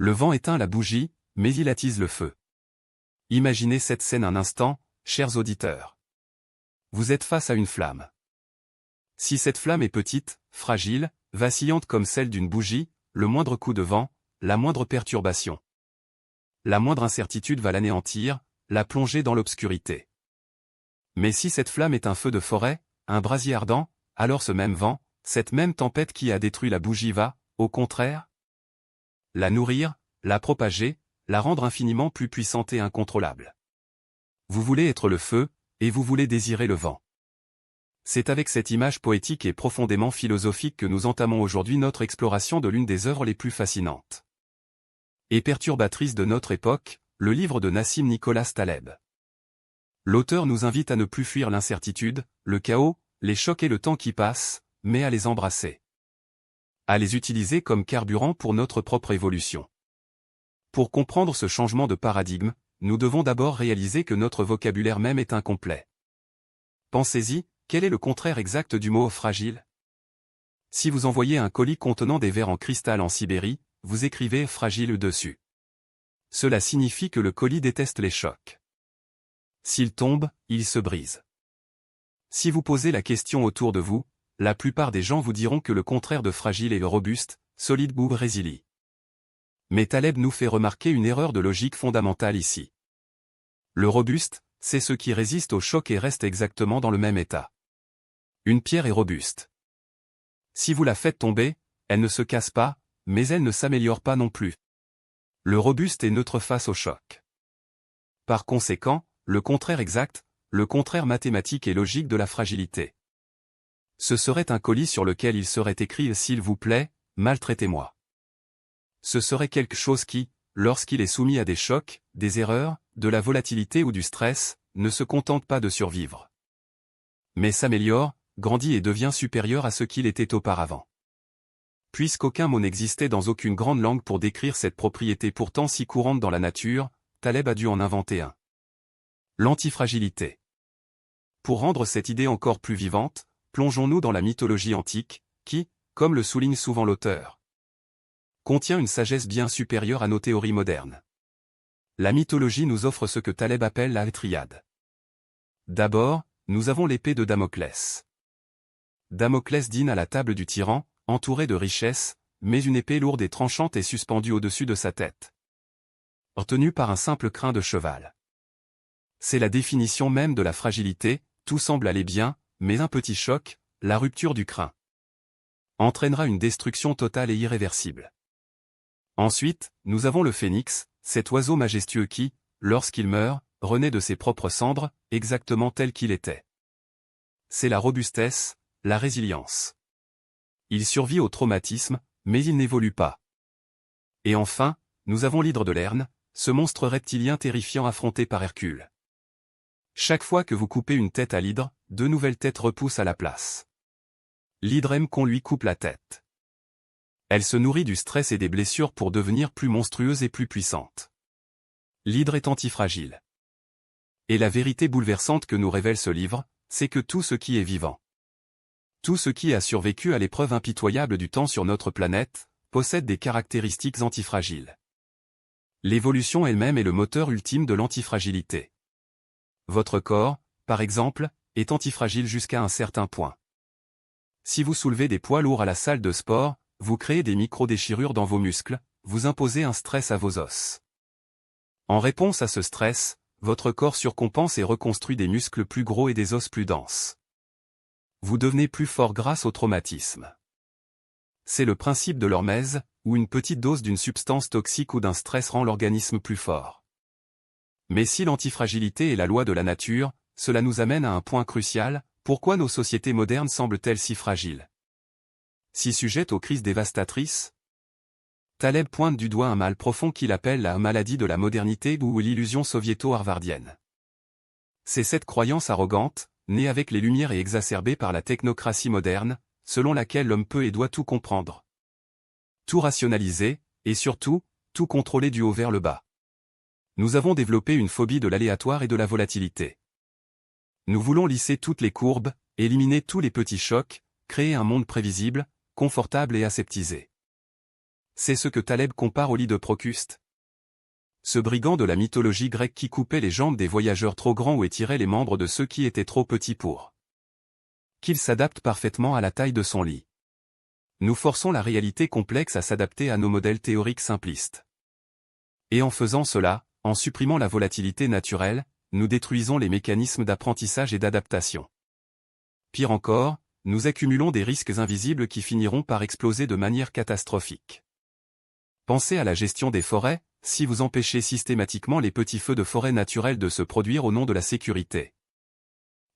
Le vent éteint la bougie, mais il attise le feu. Imaginez cette scène un instant, chers auditeurs. Vous êtes face à une flamme. Si cette flamme est petite, fragile, vacillante comme celle d'une bougie, le moindre coup de vent, la moindre perturbation, la moindre incertitude va l'anéantir, la plonger dans l'obscurité. Mais si cette flamme est un feu de forêt, un brasier ardent, alors ce même vent, cette même tempête qui a détruit la bougie va, au contraire, la nourrir, la propager, la rendre infiniment plus puissante et incontrôlable. Vous voulez être le feu, et vous voulez désirer le vent. C'est avec cette image poétique et profondément philosophique que nous entamons aujourd'hui notre exploration de l'une des œuvres les plus fascinantes et perturbatrices de notre époque, le livre de Nassim Nicholas Taleb. L'auteur nous invite à ne plus fuir l'incertitude, le chaos, les chocs et le temps qui passe, mais à les embrasser. À les utiliser comme carburant pour notre propre évolution. Pour comprendre ce changement de paradigme, nous devons d'abord réaliser que notre vocabulaire même est incomplet. Pensez-y, quel est le contraire exact du mot « fragile » ? Si vous envoyez un colis contenant des verres en cristal en Sibérie, vous écrivez « fragile » dessus. Cela signifie que le colis déteste les chocs. S'il tombe, il se brise. Si vous posez la question autour de vous, la plupart des gens vous diront que le contraire de fragile est le robuste, solide ou résilient. Mais Taleb nous fait remarquer une erreur de logique fondamentale ici. Le robuste, c'est ce qui résiste au choc et reste exactement dans le même état. Une pierre est robuste. Si vous la faites tomber, elle ne se casse pas, mais elle ne s'améliore pas non plus. Le robuste est neutre face au choc. Par conséquent, le contraire exact, le contraire mathématique et logique de la fragilité. Ce serait un colis sur lequel il serait écrit « S'il vous plaît, maltraitez-moi ». Ce serait quelque chose qui, lorsqu'il est soumis à des chocs, des erreurs, de la volatilité ou du stress, ne se contente pas de survivre. Mais s'améliore, grandit et devient supérieur à ce qu'il était auparavant. Puisqu'aucun mot n'existait dans aucune grande langue pour décrire cette propriété pourtant si courante dans la nature, Taleb a dû en inventer un. L'antifragilité. Pour rendre cette idée encore plus vivante, plongeons-nous dans la mythologie antique, qui, comme le souligne souvent l'auteur, contient une sagesse bien supérieure à nos théories modernes. La mythologie nous offre ce que Taleb appelle la triade. D'abord, nous avons l'épée de Damoclès. Damoclès dîne à la table du tyran, entouré de richesses, mais une épée lourde et tranchante est suspendue au-dessus de sa tête. Retenue par un simple crin de cheval. C'est la définition même de la fragilité, tout semble aller bien, mais un petit choc, la rupture du crin, entraînera une destruction totale et irréversible. Ensuite, nous avons le phénix, cet oiseau majestueux qui, lorsqu'il meurt, renaît de ses propres cendres, exactement tel qu'il était. C'est la robustesse, la résilience. Il survit au traumatisme, mais il n'évolue pas. Et enfin, nous avons l'hydre de Lerne, ce monstre reptilien terrifiant affronté par Hercule. Chaque fois que vous coupez une tête à l'hydre, deux nouvelles têtes repoussent à la place. L'hydre aime qu'on lui coupe la tête. Elle se nourrit du stress et des blessures pour devenir plus monstrueuse et plus puissante. L'hydre est antifragile. Et la vérité bouleversante que nous révèle ce livre, c'est que tout ce qui est vivant, tout ce qui a survécu à l'épreuve impitoyable du temps sur notre planète, possède des caractéristiques antifragiles. L'évolution elle-même est le moteur ultime de l'antifragilité. Votre corps, par exemple, est antifragile jusqu'à un certain point. Si vous soulevez des poids lourds à la salle de sport, vous créez des micro-déchirures dans vos muscles, vous imposez un stress à vos os. En réponse à ce stress, votre corps surcompense et reconstruit des muscles plus gros et des os plus denses. Vous devenez plus fort grâce au traumatisme. C'est le principe de l'hormèse, où une petite dose d'une substance toxique ou d'un stress rend l'organisme plus fort. Mais si l'antifragilité est la loi de la nature, cela nous amène à un point crucial, pourquoi nos sociétés modernes semblent-elles si fragiles? Si sujettes aux crises dévastatrices? Taleb pointe du doigt un mal profond qu'il appelle la maladie de la modernité ou l'illusion soviéto-harvardienne. C'est cette croyance arrogante, née avec les Lumières et exacerbée par la technocratie moderne, selon laquelle l'homme peut et doit tout comprendre, tout rationaliser, et surtout, tout contrôler du haut vers le bas. Nous avons développé une phobie de l'aléatoire et de la volatilité. Nous voulons lisser toutes les courbes, éliminer tous les petits chocs, créer un monde prévisible, confortable et aseptisé. C'est ce que Taleb compare au lit de Procuste. Ce brigand de la mythologie grecque qui coupait les jambes des voyageurs trop grands ou étirait les membres de ceux qui étaient trop petits pour qu'il s'adapte parfaitement à la taille de son lit. Nous forçons la réalité complexe à s'adapter à nos modèles théoriques simplistes. Et en faisant cela, en supprimant la volatilité naturelle, nous détruisons les mécanismes d'apprentissage et d'adaptation. Pire encore, nous accumulons des risques invisibles qui finiront par exploser de manière catastrophique. Pensez à la gestion des forêts, si vous empêchez systématiquement les petits feux de forêt naturels de se produire au nom de la sécurité.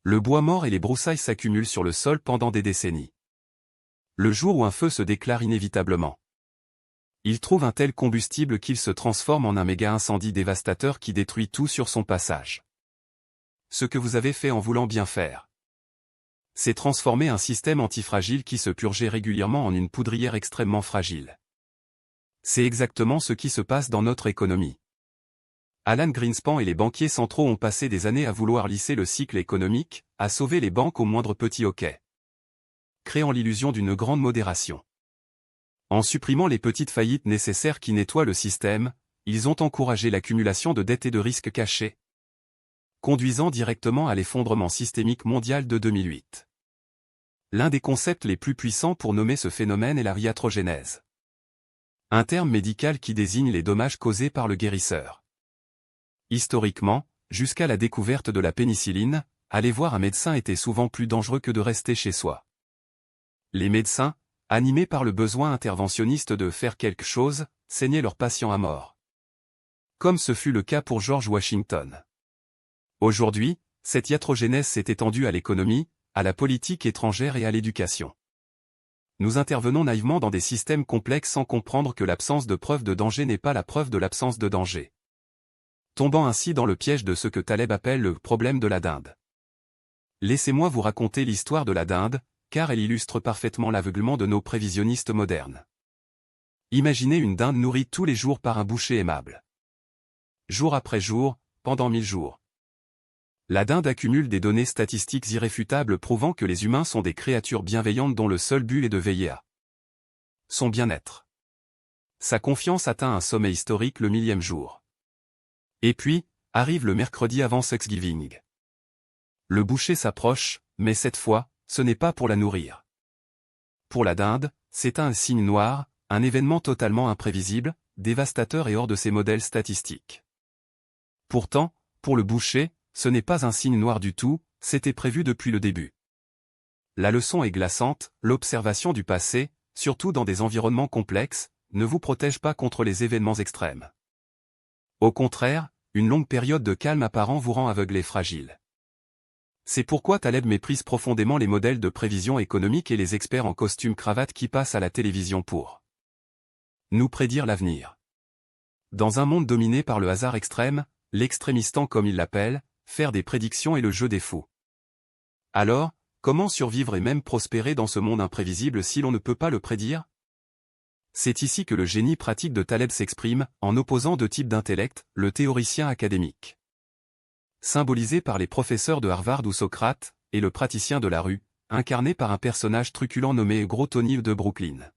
Le bois mort et les broussailles s'accumulent sur le sol pendant des décennies. Le jour où un feu se déclare inévitablement, il trouve un tel combustible qu'il se transforme en un méga incendie dévastateur qui détruit tout sur son passage. Ce que vous avez fait en voulant bien faire, c'est transformer un système antifragile qui se purgeait régulièrement en une poudrière extrêmement fragile. C'est exactement ce qui se passe dans notre économie. Alan Greenspan et les banquiers centraux ont passé des années à vouloir lisser le cycle économique, à sauver les banques au moindre petit hoquet, créant l'illusion d'une grande modération. En supprimant les petites faillites nécessaires qui nettoient le système, ils ont encouragé l'accumulation de dettes et de risques cachés, conduisant directement à l'effondrement systémique mondial de 2008. L'un des concepts les plus puissants pour nommer ce phénomène est la iatrogénèse, un terme médical qui désigne les dommages causés par le guérisseur. Historiquement, jusqu'à la découverte de la pénicilline, aller voir un médecin était souvent plus dangereux que de rester chez soi. Les médecins, animés par le besoin interventionniste de faire quelque chose, saignaient leurs patients à mort. Comme ce fut le cas pour George Washington. Aujourd'hui, cette iatrogénèse s'est étendue à l'économie, à la politique étrangère et à l'éducation. Nous intervenons naïvement dans des systèmes complexes sans comprendre que l'absence de preuve de danger n'est pas la preuve de l'absence de danger, tombant ainsi dans le piège de ce que Taleb appelle le problème de la dinde. Laissez-moi vous raconter l'histoire de la dinde, car elle illustre parfaitement l'aveuglement de nos prévisionnistes modernes. Imaginez une dinde nourrie tous les jours par un boucher aimable. Jour après jour, pendant 1000 jours. La dinde accumule des données statistiques irréfutables prouvant que les humains sont des créatures bienveillantes dont le seul but est de veiller à son bien-être. Sa confiance atteint un sommet historique le 1000e jour. Et puis, arrive le mercredi avant Thanksgiving. Le boucher s'approche, mais cette fois, ce n'est pas pour la nourrir. Pour la dinde, c'est un signe noir, un événement totalement imprévisible, dévastateur et hors de ses modèles statistiques. Pourtant, pour le boucher, ce n'est pas un signe noir du tout, c'était prévu depuis le début. La leçon est glaçante, l'observation du passé, surtout dans des environnements complexes, ne vous protège pas contre les événements extrêmes. Au contraire, une longue période de calme apparent vous rend aveugle et fragile. C'est pourquoi Taleb méprise profondément les modèles de prévision économique et les experts en costume cravate qui passent à la télévision pour nous prédire l'avenir. Dans un monde dominé par le hasard extrême, l'extrémistan comme il l'appelle, faire des prédictions est le jeu des fous. Alors, comment survivre et même prospérer dans ce monde imprévisible si l'on ne peut pas le prédire? C'est ici que le génie pratique de Taleb s'exprime, en opposant deux types d'intellect, le théoricien académique, symbolisé par les professeurs de Harvard ou Socrate, et le praticien de la rue, incarné par un personnage truculent nommé Gros Tony de Brooklyn.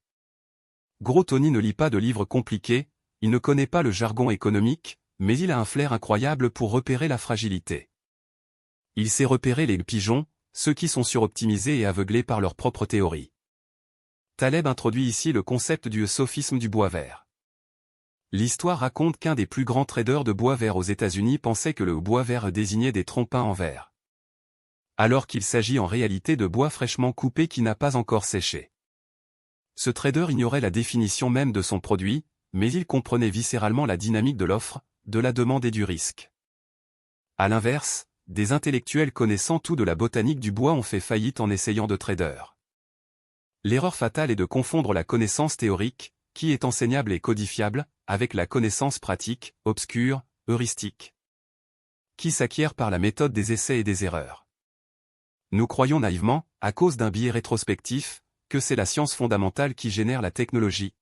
Gros Tony ne lit pas de livres compliqués, il ne connaît pas le jargon économique, mais il a un flair incroyable pour repérer la fragilité. Il sait repérer les pigeons, ceux qui sont suroptimisés et aveuglés par leur propre théorie. Taleb introduit ici le concept du sophisme du bois vert. L'histoire raconte qu'un des plus grands traders de bois vert aux États-Unis pensait que le bois vert désignait des trompe-l'œil en verre, alors qu'il s'agit en réalité de bois fraîchement coupé qui n'a pas encore séché. Ce trader ignorait la définition même de son produit, mais il comprenait viscéralement la dynamique de l'offre, de la demande et du risque. À l'inverse, des intellectuels connaissant tout de la botanique du bois ont fait faillite en essayant de trader. L'erreur fatale est de confondre la connaissance théorique, qui est enseignable et codifiable, avec la connaissance pratique, obscure, heuristique, qui s'acquiert par la méthode des essais et des erreurs. Nous croyons naïvement, à cause d'un biais rétrospectif, que c'est la science fondamentale qui génère la technologie,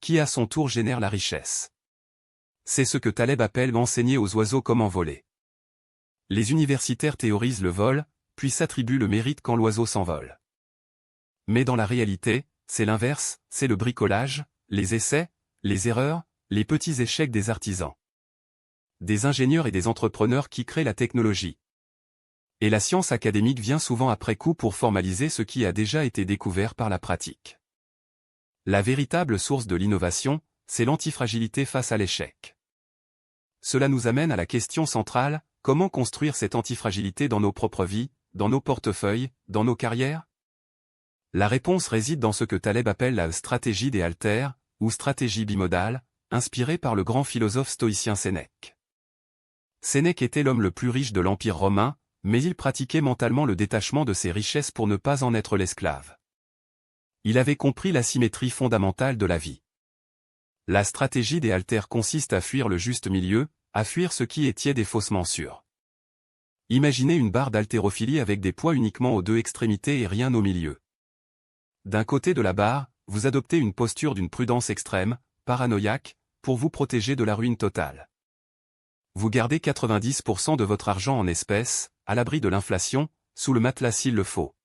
qui à son tour génère la richesse. C'est ce que Taleb appelle enseigner aux oiseaux comment voler. Les universitaires théorisent le vol, puis s'attribuent le mérite quand l'oiseau s'envole. Mais dans la réalité, c'est l'inverse, c'est le bricolage, les essais, les erreurs, les petits échecs des artisans. Des ingénieurs et des entrepreneurs qui créent la technologie. Et la science académique vient souvent après coup pour formaliser ce qui a déjà été découvert par la pratique. La véritable source de l'innovation, c'est l'antifragilité face à l'échec. Cela nous amène à la question centrale, comment construire cette antifragilité dans nos propres vies, dans nos portefeuilles, dans nos carrières? La réponse réside dans ce que Taleb appelle la stratégie des haltères, ou stratégie bimodale, inspirée par le grand philosophe stoïcien Sénèque. Sénèque était l'homme le plus riche de l'Empire romain, mais il pratiquait mentalement le détachement de ses richesses pour ne pas en être l'esclave. Il avait compris la symétrie fondamentale de la vie. La stratégie des haltères consiste à fuir le juste milieu, à fuir ce qui est tiède et faussement sûr. Imaginez une barre d'haltérophilie avec des poids uniquement aux deux extrémités et rien au milieu. D'un côté de la barre, vous adoptez une posture d'une prudence extrême, paranoïaque, pour vous protéger de la ruine totale. Vous gardez 90% de votre argent en espèces, à l'abri de l'inflation, sous le matelas s'il le faut.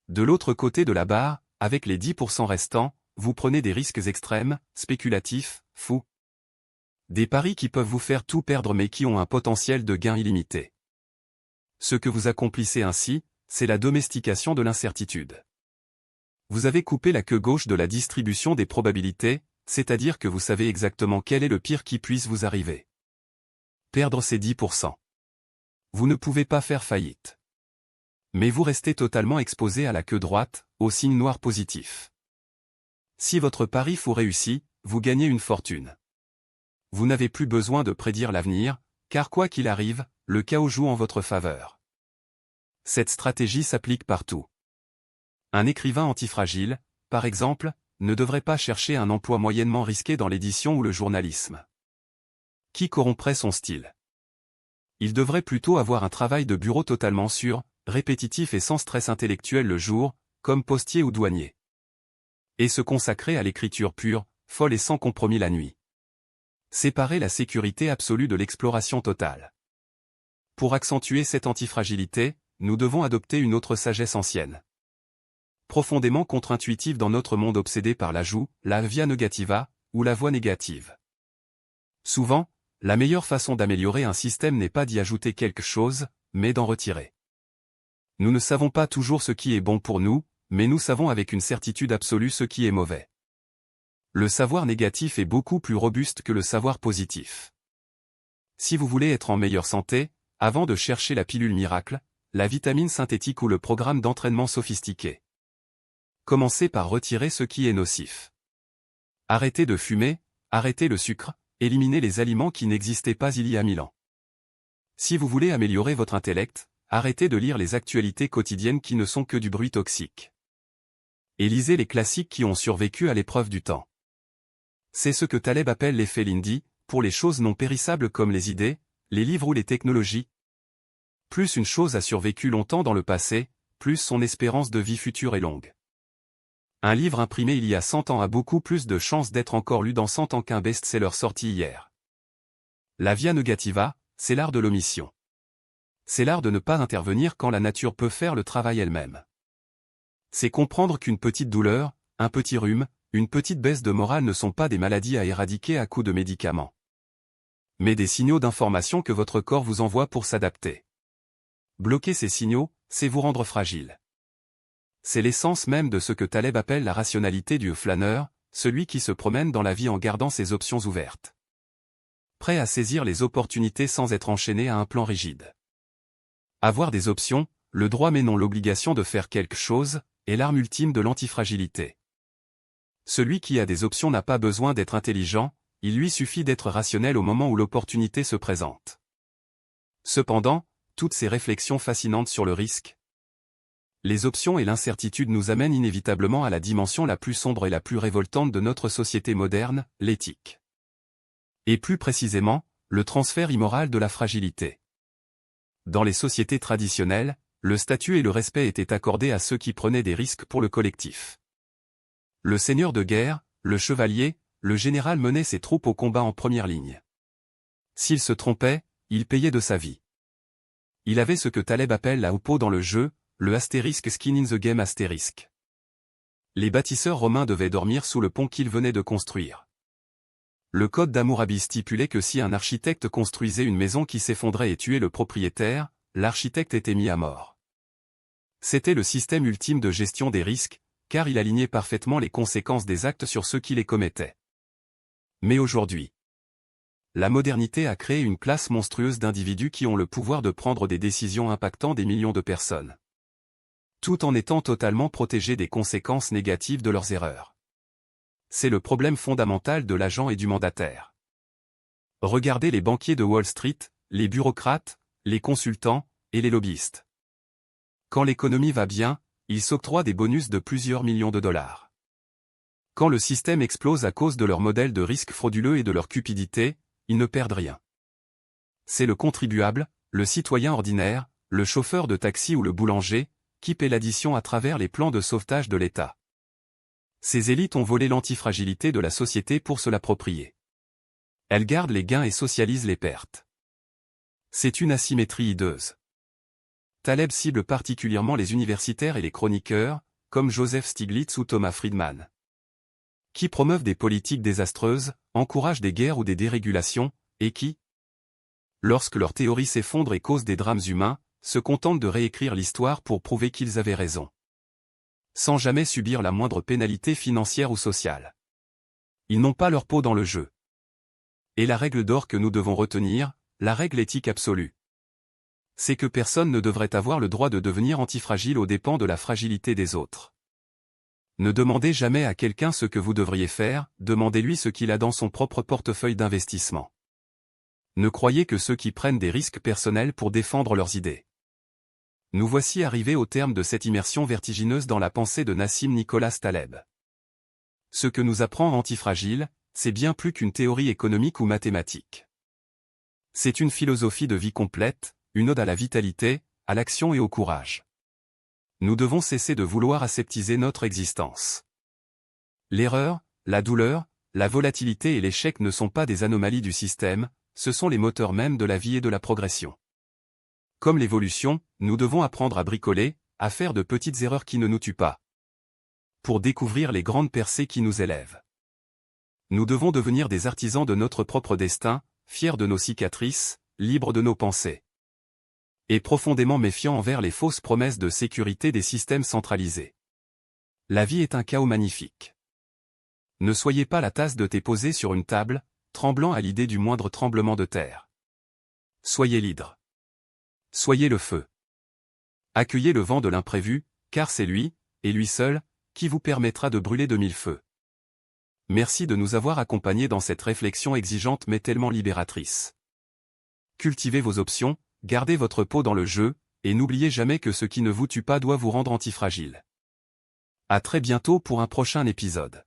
De l'autre côté de la barre, avec les 10% restants, vous prenez des risques extrêmes, spéculatifs, fous. Des paris qui peuvent vous faire tout perdre mais qui ont un potentiel de gain illimité. Ce que vous accomplissez ainsi, c'est la domestication de l'incertitude. Vous avez coupé la queue gauche de la distribution des probabilités, c'est-à-dire que vous savez exactement quel est le pire qui puisse vous arriver. Perdre ces 10%. Vous ne pouvez pas faire faillite. Mais vous restez totalement exposé à la queue droite, au signe noir positif. Si votre pari fou réussit, vous gagnez une fortune. Vous n'avez plus besoin de prédire l'avenir, car quoi qu'il arrive, le chaos joue en votre faveur. Cette stratégie s'applique partout. Un écrivain antifragile, par exemple, ne devrait pas chercher un emploi moyennement risqué dans l'édition ou le journalisme. Qui corromprait son style? Il devrait plutôt avoir un travail de bureau totalement sûr, répétitif et sans stress intellectuel le jour, comme postier ou douanier. Et se consacrer à l'écriture pure, folle et sans compromis la nuit. Séparer la sécurité absolue de l'exploration totale. Pour accentuer cette antifragilité, nous devons adopter une autre sagesse ancienne. Profondément contre-intuitive dans notre monde obsédé par l'ajout, la via negativa, ou la voie négative. Souvent, la meilleure façon d'améliorer un système n'est pas d'y ajouter quelque chose, mais d'en retirer. Nous ne savons pas toujours ce qui est bon pour nous, mais nous savons avec une certitude absolue ce qui est mauvais. Le savoir négatif est beaucoup plus robuste que le savoir positif. Si vous voulez être en meilleure santé, avant de chercher la pilule miracle, la vitamine synthétique ou le programme d'entraînement sophistiqué. Commencez par retirer ce qui est nocif. Arrêtez de fumer, arrêtez le sucre, éliminez les aliments qui n'existaient pas il y a 1000 ans. Si vous voulez améliorer votre intellect, arrêtez de lire les actualités quotidiennes qui ne sont que du bruit toxique. Et lisez les classiques qui ont survécu à l'épreuve du temps. C'est ce que Taleb appelle l'effet Lindy, pour les choses non périssables comme les idées, les livres ou les technologies. Plus une chose a survécu longtemps dans le passé, plus son espérance de vie future est longue. Un livre imprimé il y a 100 ans a beaucoup plus de chances d'être encore lu dans 100 ans qu'un best-seller sorti hier. La via negativa, c'est l'art de l'omission. C'est l'art de ne pas intervenir quand la nature peut faire le travail elle-même. C'est comprendre qu'une petite douleur, un petit rhume, une petite baisse de morale ne sont pas des maladies à éradiquer à coups de médicaments. Mais des signaux d'information que votre corps vous envoie pour s'adapter. Bloquer ces signaux, c'est vous rendre fragile. C'est l'essence même de ce que Taleb appelle la rationalité du flâneur, celui qui se promène dans la vie en gardant ses options ouvertes. Prêt à saisir les opportunités sans être enchaîné à un plan rigide. Avoir des options, le droit mais non l'obligation de faire quelque chose, est l'arme ultime de l'antifragilité. Celui qui a des options n'a pas besoin d'être intelligent, il lui suffit d'être rationnel au moment où l'opportunité se présente. Cependant, toutes ces réflexions fascinantes sur le risque, les options et l'incertitude nous amènent inévitablement à la dimension la plus sombre et la plus révoltante de notre société moderne, l'éthique. Et plus précisément, le transfert immoral de la fragilité. Dans les sociétés traditionnelles, le statut et le respect étaient accordés à ceux qui prenaient des risques pour le collectif. Le seigneur de guerre, le chevalier, le général menait ses troupes au combat en première ligne. S'il se trompait, il payait de sa vie. Il avait ce que Taleb appelle la houppot dans le jeu, le astérisque skin in the game astérisque. Les bâtisseurs romains devaient dormir sous le pont qu'ils venaient de construire. Le code d'Hammurabi stipulait que si un architecte construisait une maison qui s'effondrait et tuait le propriétaire, l'architecte était mis à mort. C'était le système ultime de gestion des risques, car il alignait parfaitement les conséquences des actes sur ceux qui les commettaient. Mais aujourd'hui, la modernité a créé une classe monstrueuse d'individus qui ont le pouvoir de prendre des décisions impactant des millions de personnes, tout en étant totalement protégés des conséquences négatives de leurs erreurs. C'est le problème fondamental de l'agent et du mandataire. Regardez les banquiers de Wall Street, les bureaucrates, les consultants, et les lobbyistes. Quand l'économie va bien, ils s'octroient des bonus de plusieurs millions de dollars. Quand le système explose à cause de leur modèle de risque frauduleux et de leur cupidité, ils ne perdent rien. C'est le contribuable, le citoyen ordinaire, le chauffeur de taxi ou le boulanger, qui paie l'addition à travers les plans de sauvetage de l'État. Ces élites ont volé l'antifragilité de la société pour se l'approprier. Elles gardent les gains et socialisent les pertes. C'est une asymétrie hideuse. Taleb cible particulièrement les universitaires et les chroniqueurs, comme Joseph Stiglitz ou Thomas Friedman, qui promeuvent des politiques désastreuses, encouragent des guerres ou des dérégulations, et qui, lorsque leurs théories s'effondrent et causent des drames humains, se contentent de réécrire l'histoire pour prouver qu'ils avaient raison, sans jamais subir la moindre pénalité financière ou sociale. Ils n'ont pas leur peau dans le jeu. Et la règle d'or que nous devons retenir, la règle éthique absolue, c'est que personne ne devrait avoir le droit de devenir antifragile aux dépens de la fragilité des autres. Ne demandez jamais à quelqu'un ce que vous devriez faire, demandez-lui ce qu'il a dans son propre portefeuille d'investissement. Ne croyez que ceux qui prennent des risques personnels pour défendre leurs idées. Nous voici arrivés au terme de cette immersion vertigineuse dans la pensée de Nassim Nicholas Taleb. Ce que nous apprend Antifragile, c'est bien plus qu'une théorie économique ou mathématique. C'est une philosophie de vie complète, une ode à la vitalité, à l'action et au courage. Nous devons cesser de vouloir aseptiser notre existence. L'erreur, la douleur, la volatilité et l'échec ne sont pas des anomalies du système, ce sont les moteurs mêmes de la vie et de la progression. Comme l'évolution, nous devons apprendre à bricoler, à faire de petites erreurs qui ne nous tuent pas, pour découvrir les grandes percées qui nous élèvent. Nous devons devenir des artisans de notre propre destin, fiers de nos cicatrices, libres de nos pensées, et profondément méfiants envers les fausses promesses de sécurité des systèmes centralisés. La vie est un chaos magnifique. Ne soyez pas la tasse de thé posée sur une table, tremblant à l'idée du moindre tremblement de terre. Soyez l'hydre. Soyez le feu. Accueillez le vent de l'imprévu, car c'est lui, et lui seul, qui vous permettra de brûler de mille feux. Merci de nous avoir accompagnés dans cette réflexion exigeante mais tellement libératrice. Cultivez vos options, gardez votre peau dans le jeu, et n'oubliez jamais que ce qui ne vous tue pas doit vous rendre antifragile. À très bientôt pour un prochain épisode.